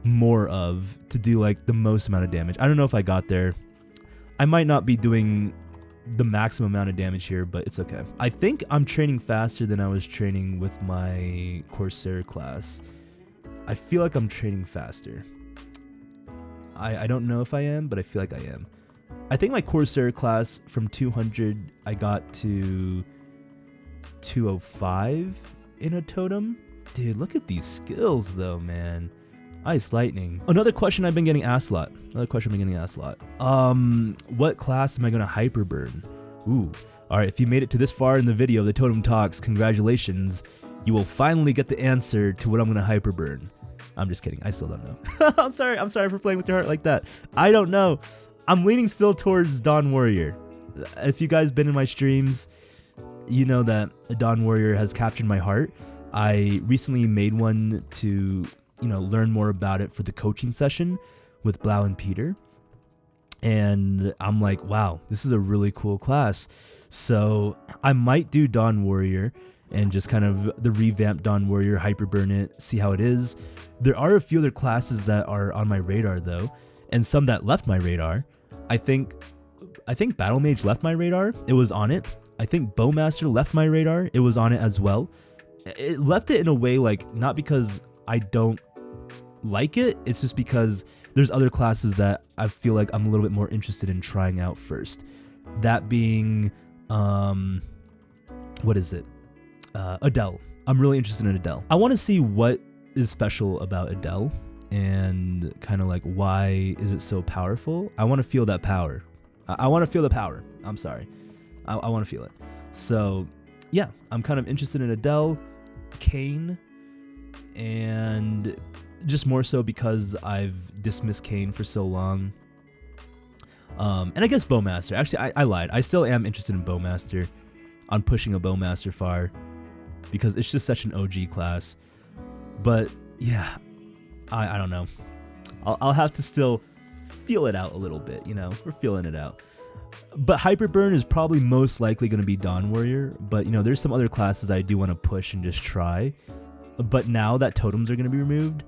more of to do like the most amount of damage. I don't know if I got there. I might not be doing the maximum amount of damage here, but it's okay. I think I'm training faster than I was training with my Corsair class. I feel like I'm training faster. I don't know if I am, but I feel like I am. I think my Corsair class from 200 I got to 205 in a totem. Dude, look at these skills though, man. Ice Lightning. Another question I've been getting asked a lot. What class am I gonna hyperburn? Ooh. Alright, if you made it to this far in the video of the Totem Talks, congratulations. You will finally get the answer to what I'm gonna hyperburn. I'm just kidding. I still don't know. I'm sorry for playing with your heart like that. I don't know. I'm leaning still towards Dawn Warrior. If you guys been in my streams, you know that Dawn Warrior has captured my heart. I recently made one to, learn more about it for the coaching session with Blau and Peter. And I'm like, wow, this is a really cool class. So I might do Dawn Warrior and just kind of the revamped Dawn Warrior, hyperburn it, see how it is. There are a few other classes that are on my radar though, and some that left my radar. I think Battle Mage left my radar. It was on it. I think Bowmaster left my radar. It was on it as well. It left it in a way like not because I don't like it. It's just because there's other classes that I feel like I'm a little bit more interested in trying out first. That being, what is it? Adele. I'm really interested in Adele. I want to see what is special about Adele and kind of like why is it so powerful. I want to feel that power. I want to feel the power. I'm sorry. I want to feel it. So yeah, I'm kind of interested in Adele, Kayn, and just more so because I've dismissed Kayn for so long. And I guess Bowmaster. Actually, I lied. I still am interested in Bowmaster. I'm pushing a Bowmaster far because it's just such an OG class. But yeah, I don't know. I'll have to still feel it out a little bit, we're feeling it out. But Hyperburn is probably most likely going to be Dawn Warrior, but there's some other classes I do want to push and just try. But now that totems are going to be removed,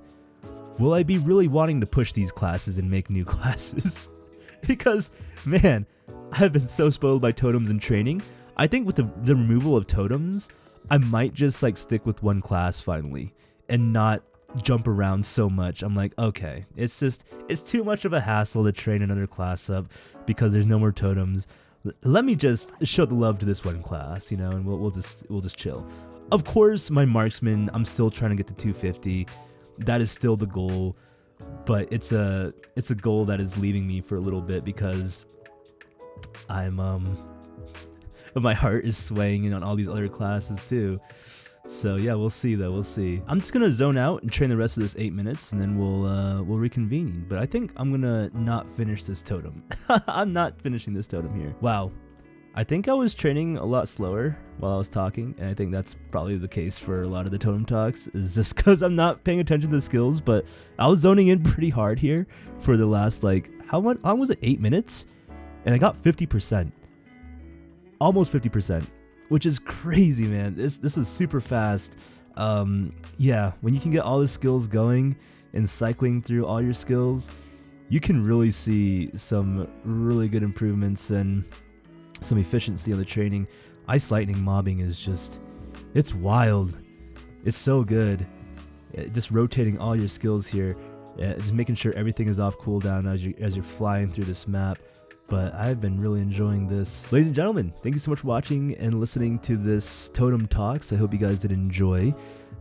will I be really wanting to push these classes and make new classes? Because, man, I've been so spoiled by totems and training. I think with the removal of totems, I might just like stick with one class finally and not jump around so much. I'm like, okay, it's too much of a hassle to train another class up because there's no more totems. Let me just show the love to this one class, you know, and we'll just chill. Of course, my marksman, I'm still trying to get to 250. That is still the goal, but it's a goal that is leaving me for a little bit because I'm my heart is swaying in on all these other classes too. So yeah, we'll see though, we'll see. I'm just gonna zone out and train the rest of this 8 minutes, and then we'll reconvene. But I think I'm gonna not finish this totem. I'm not finishing this totem here. Wow, I think I was training a lot slower while I was talking, and I think that's probably the case for a lot of the totem talks, is just because I'm not paying attention to the skills. But I was zoning in pretty hard here for the last, like, how long was it? 8 minutes? And I got 50%. Almost 50%. Which is crazy, man. This is super fast. Yeah, when you can get all the skills going and cycling through all your skills, you can really see some really good improvements and some efficiency on the training. Ice lightning mobbing is just, it's wild. It's so good. Just rotating all your skills here, just making sure everything is off cooldown as you're flying through this map. But I've been really enjoying this. Ladies and gentlemen, thank you so much for watching and listening to this Totem Talks. I hope you guys did enjoy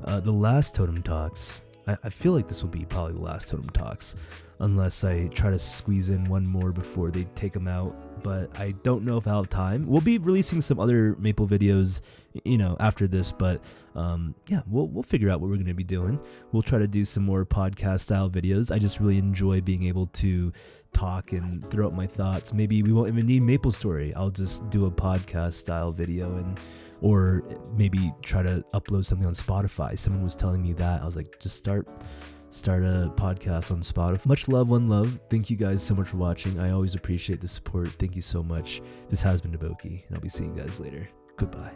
the last Totem Talks. I feel like this will be probably the last Totem Talks, unless I try to squeeze in one more before they take them out. But I don't know if I'll have time. We'll be releasing some other Maple videos, you know, after this. But yeah, we'll figure out what we're going to be doing. We'll try to do some more podcast style videos. I just really enjoy being able to talk and throw out my thoughts. Maybe we won't even need MapleStory. I'll just do a podcast style video, or maybe try to upload something on Spotify. Someone was telling me that. I was like, just start a podcast on Spotify. Much love, one love. Thank you guys so much for watching. I always appreciate the support. Thank you so much. This has been DaBoki, and I'll be seeing you guys later. Goodbye.